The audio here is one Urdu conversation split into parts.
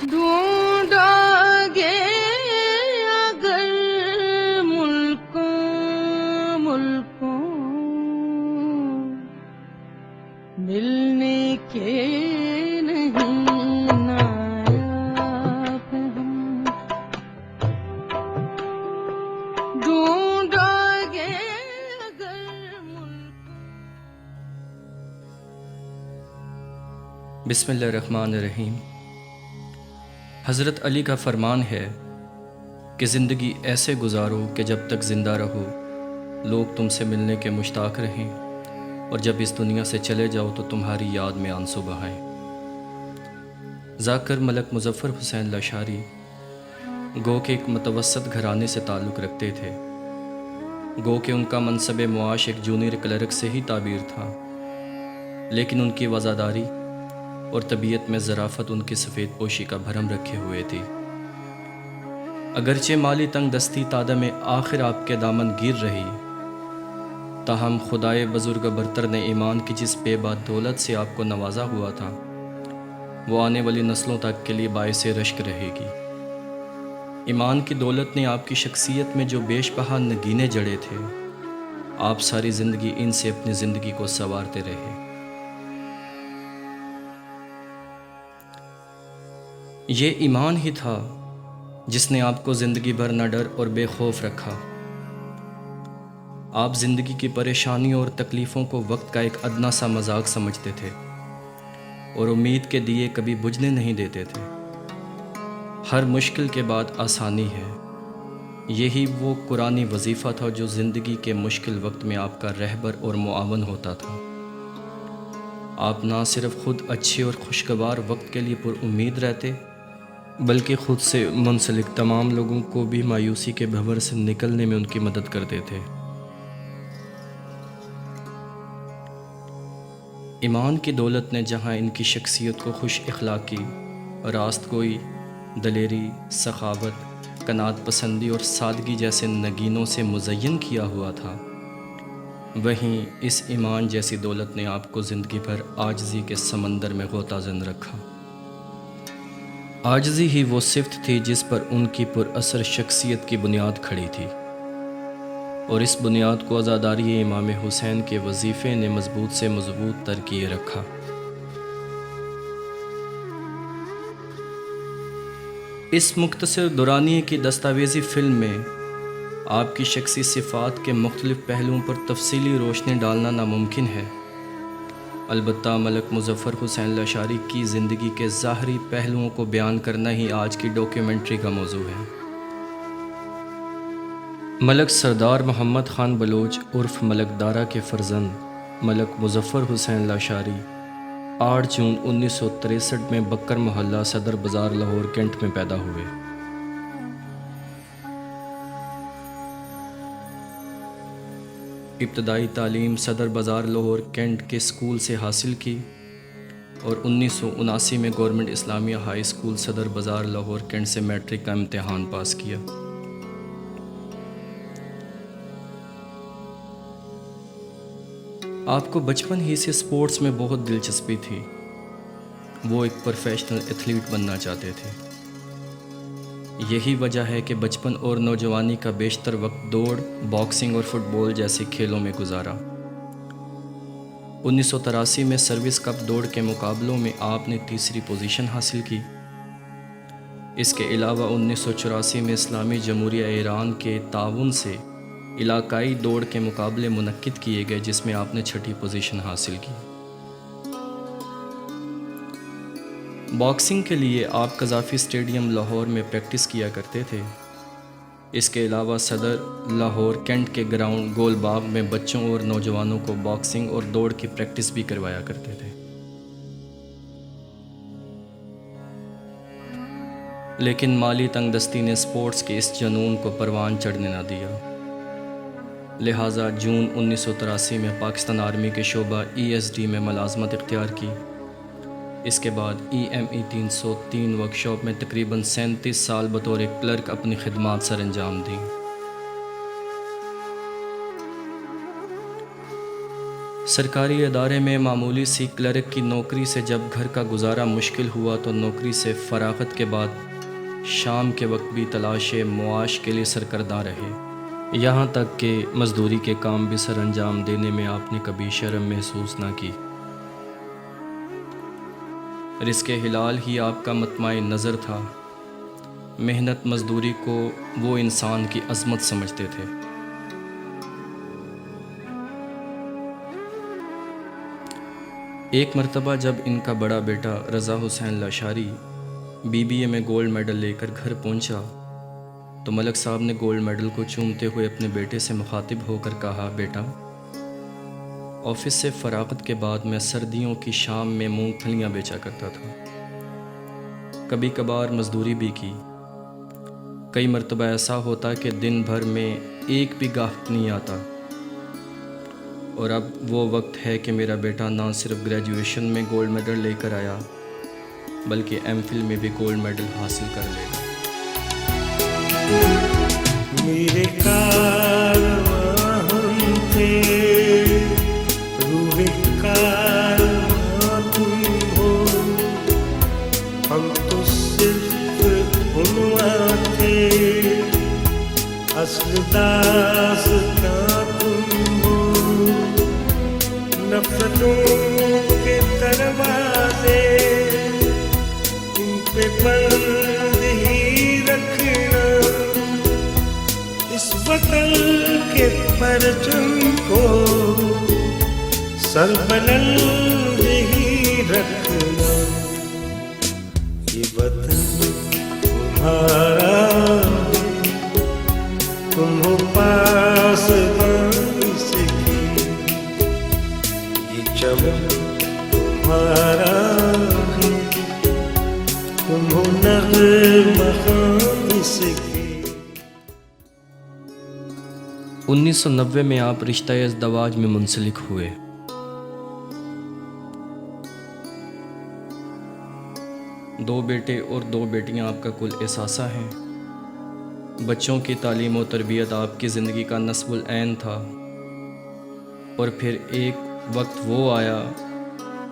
ڈھونڈا گے اگر ملکوں ملنے کے نہیں نایاب ہم، ڈھونڈا گے اگر بسم اللہ الرحمن الرحیم۔ حضرت علی کا فرمان ہے کہ زندگی ایسے گزارو کہ جب تک زندہ رہو لوگ تم سے ملنے کے مشتاق رہیں، اور جب اس دنیا سے چلے جاؤ تو تمہاری یاد میں آنسو بہائیں۔ ذاکر ملک مظفر حسین لاشاری گو کہ ایک متوسط گھرانے سے تعلق رکھتے تھے، گو کہ ان کا منصب معاش ایک جونیئر کلرک سے ہی تعبیر تھا، لیکن ان کی وزاداری اور طبیعت میں ظرافت ان کی سفید پوشی کا بھرم رکھے ہوئے تھی۔ اگرچہ مالی تنگ دستی تادم میں آخر آپ کے دامن گیر رہی، تاہم خدائے بزرگ برتر نے ایمان کی جس بے بات دولت سے آپ کو نوازا ہوا تھا وہ آنے والی نسلوں تک کے لیے باعث رشک رہے گی۔ ایمان کی دولت نے آپ کی شخصیت میں جو بیش بہا نگینے جڑے تھے، آپ ساری زندگی ان سے اپنی زندگی کو سنوارتے رہے۔ یہ ایمان ہی تھا جس نے آپ کو زندگی بھر نہ ڈر اور بے خوف رکھا۔ آپ زندگی کی پریشانیوں اور تکلیفوں کو وقت کا ایک ادنا سا مذاق سمجھتے تھے اور امید کے دیے کبھی بجھنے نہیں دیتے تھے۔ ہر مشکل کے بعد آسانی ہے، یہی وہ قرآنی وظیفہ تھا جو زندگی کے مشکل وقت میں آپ کا رہبر اور معاون ہوتا تھا۔ آپ نہ صرف خود اچھے اور خوشگوار وقت کے لیے پر امید رہتے، بلکہ خود سے منسلک تمام لوگوں کو بھی مایوسی کے بھنور سے نکلنے میں ان کی مدد کرتے تھے۔ ایمان کی دولت نے جہاں ان کی شخصیت کو خوش اخلاقی، راست گوئی، دلیری، سخاوت، قناعت پسندی اور سادگی جیسے نگینوں سے مزین کیا ہوا تھا، وہیں اس ایمان جیسی دولت نے آپ کو زندگی بھر عاجزی کے سمندر میں غوطہ زن رکھا۔ عاجزی ہی وہ صفت تھی جس پر ان کی پر اثر شخصیت کی بنیاد کھڑی تھی، اور اس بنیاد کو عزاداری امام حسین کے وظیفے نے مضبوط سے مضبوط تر کیے رکھا۔ اس مختصر دورانیے کی دستاویزی فلم میں آپ کی شخصی صفات کے مختلف پہلوؤں پر تفصیلی روشنی ڈالنا ناممکن ہے، البتہ ملک مظفر حسین لاشاری کی زندگی کے ظاہری پہلوؤں کو بیان کرنا ہی آج کی ڈاکیومنٹری کا موضوع ہے۔ ملک سردار محمد خان بلوچ عرف ملک دارا کے فرزند ملک مظفر حسین لاشاری 8 جون 1963 میں بکر محلہ صدر بازار لاہور کینٹ میں پیدا ہوئے۔ ابتدائی تعلیم صدر بازار لاہور کینٹ کے اسکول سے حاصل کی اور 1979 میں گورنمنٹ اسلامیہ ہائی اسکول صدر بازار لاہور کینٹ سے میٹرک کا امتحان پاس کیا۔ آپ کو بچپن ہی سے اسپورٹس میں بہت دلچسپی تھی، وہ ایک پروفیشنل ایتھلیٹ بننا چاہتے تھے۔ یہی وجہ ہے کہ بچپن اور نوجوانی کا بیشتر وقت دوڑ، باکسنگ اور فٹ بال جیسے کھیلوں میں گزارا۔ 1983 میں سروس کپ دوڑ کے مقابلوں میں آپ نے تیسری پوزیشن حاصل کی۔ اس کے علاوہ 1984 میں اسلامی جمہوریہ ایران کے تعاون سے علاقائی دوڑ کے مقابلے منعقد کیے گئے جس میں آپ نے 6ٹھی پوزیشن حاصل کی۔ باکسنگ کے لیے آپ قذافی اسٹیڈیم لاہور میں پریکٹس کیا کرتے تھے۔ اس کے علاوہ صدر لاہور کینٹ کے گراؤنڈ گول باغ میں بچوں اور نوجوانوں کو باکسنگ اور دوڑ کی پریکٹس بھی کروایا کرتے تھے۔ لیکن مالی تنگ دستی نے اسپورٹس کے اس جنون کو پروان چڑھنے نہ دیا، لہٰذا جون 1983 میں پاکستان آرمی کے شعبہ ESD میں ملازمت اختیار کی۔ اس کے بعد EME 303 ورکشاپ میں تقریباً 37 سال بطور ایک کلرک اپنی خدمات سر انجام دیں۔ سرکاری ادارے میں معمولی سی کلرک کی نوکری سے جب گھر کا گزارا مشکل ہوا تو نوکری سے فراغت کے بعد شام کے وقت بھی تلاش معاش کے لیے سرگرداں رہے، یہاں تک کہ مزدوری کے کام بھی سر انجام دینے میں آپ نے کبھی شرم محسوس نہ کی۔ رزق حلال ہی آپ کا مطمع نظر تھا، محنت مزدوری کو وہ انسان کی عظمت سمجھتے تھے۔ ایک مرتبہ جب ان کا بڑا بیٹا رضا حسین لاشاری BBA میں گولڈ میڈل لے کر گھر پہنچا تو ملک صاحب نے گولڈ میڈل کو چومتے ہوئے اپنے بیٹے سے مخاطب ہو کر کہا، بیٹا، آفس سے فراغت کے بعد میں سردیوں کی شام میں مونگ پھلیاں بیچا کرتا تھا، کبھی کبھار مزدوری بھی کی، کئی مرتبہ ایسا ہوتا کہ دن بھر میں ایک بھی گاہک نہیں آتا، اور اب وہ وقت ہے کہ میرا بیٹا نہ صرف گریجویشن میں گولڈ میڈل لے کر آیا بلکہ MPhil میں بھی گولڈ میڈل حاصل کر لے گا۔ میرے کارواں ہم تھے، روح کارواں تم ہو، ہم تو صرف عنواں تھے، اصل داستاں تم ہو، نفرتوں کے دروازے ان پہ بند ہی رکھنا، اس وطن کے پرچم کو سر بلند ہی رکھنا، یہ وطن تمہارا ہے، تم ہو پاسبان سے کی، یہ چمن تمہارا ہے، تم ہو نغمہ خوان سے کی۔ 1990 میں آپ رشتہ ازدواج میں منسلک ہوئے۔ دو بیٹے اور دو بیٹیاں آپ کا کل اثاثہ ہیں۔ بچوں کی تعلیم و تربیت آپ کی زندگی کا نصب العین تھا، اور پھر ایک وقت وہ آیا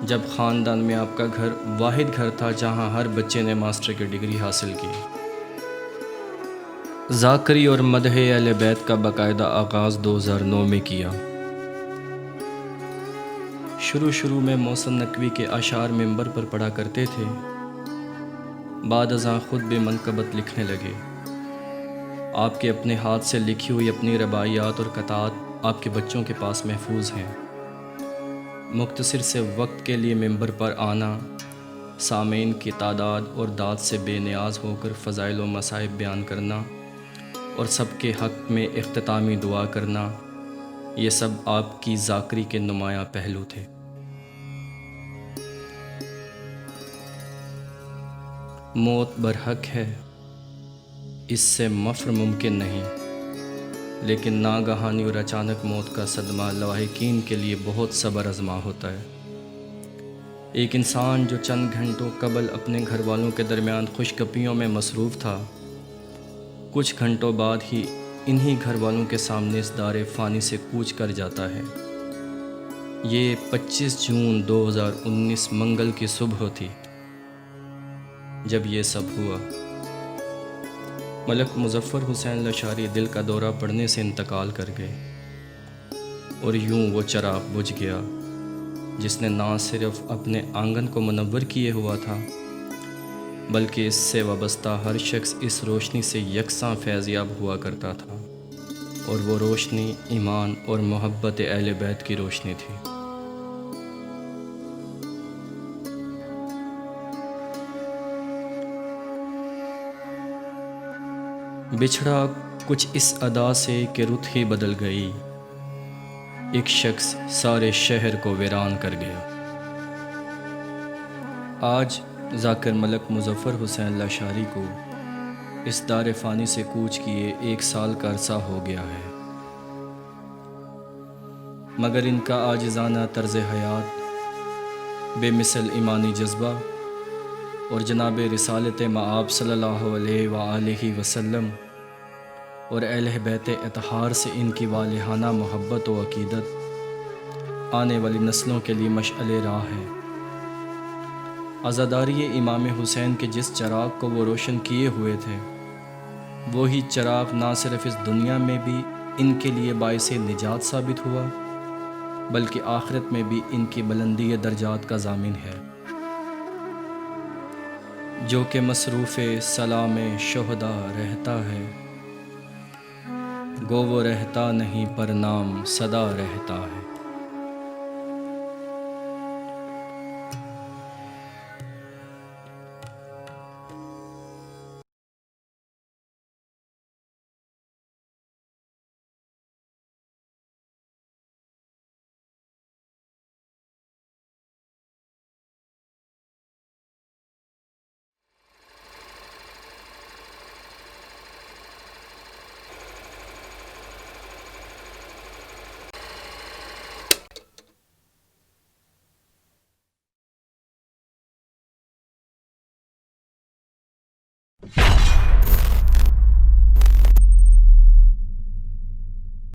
جب خاندان میں آپ کا گھر واحد گھر تھا جہاں ہر بچے نے ماسٹر کی ڈگری حاصل کی۔ ذاکری اور مدح اہل بیت کا باقاعدہ آغاز 2009 میں کیا۔ شروع میں محسن نقوی کے اشعار منبر پر پڑھا کرتے تھے، بعد ازاں خود بھی منقبت لکھنے لگے۔ آپ کے اپنے ہاتھ سے لکھی ہوئی اپنی رباعیات اور قطعات آپ کے بچوں کے پاس محفوظ ہیں۔ مختصر سے وقت کے لیے منبر پر آنا، سامعین کی تعداد اور داد سے بے نیاز ہو کر فضائل و مصائب بیان کرنا اور سب کے حق میں اختتامی دعا کرنا، یہ سب آپ کی ذاکری کے نمایاں پہلو تھے۔ موت برحق ہے، اس سے مفر ممکن نہیں، لیکن ناگہانی اور اچانک موت کا صدمہ لاحقین کے لیے بہت صبر آزما ہوتا ہے۔ ایک انسان جو چند گھنٹوں قبل اپنے گھر والوں کے درمیان خوش گپیوں میں مصروف تھا، کچھ گھنٹوں بعد ہی انہی گھر والوں کے سامنے اس دار فانی سے کوچ کر جاتا ہے۔ یہ 25 جون 2019 منگل کی صبح تھی جب یہ سب ہوا۔ ملک مظفر حسین لاشاری دل کا دورہ پڑنے سے انتقال کر گئے، اور یوں وہ چراغ بجھ گیا جس نے نہ صرف اپنے آنگن کو منور کیے ہوا تھا بلکہ اس سے وابستہ ہر شخص اس روشنی سے یکساں فیضیاب ہوا کرتا تھا، اور وہ روشنی ایمان اور محبت اہل بیت کی روشنی تھی۔ بچھڑا کچھ اس ادا سے کہ رت ہی بدل گئی، ایک شخص سارے شہر کو ویران کر گیا۔ آج ذاکر ملک مظفر حسین لاشاری کو اس دار فانی سے کوچ کیے 1 سال کا عرصہ ہو گیا ہے، مگر ان کا عاجزانہ طرز حیات، بے مثل ایمانی جذبہ اور جناب رسالت مآب صلی اللہ علیہ وآلہ وسلم اور اہل بیت اطہار سے ان کی والہانہ محبت و عقیدت آنے والی نسلوں کے لیے مشعل راہ ہے۔ عزاداری امام حسین کے جس چراغ کو وہ روشن کیے ہوئے تھے، وہی چراغ نہ صرف اس دنیا میں بھی ان کے لیے باعث نجات ثابت ہوا، بلکہ آخرت میں بھی ان کی بلندی درجات کا ضامن ہے۔ جو کہ مصروف سلام شہداء رہتا ہے، گو وہ رہتا نہیں پر نام صدا رہتا ہے۔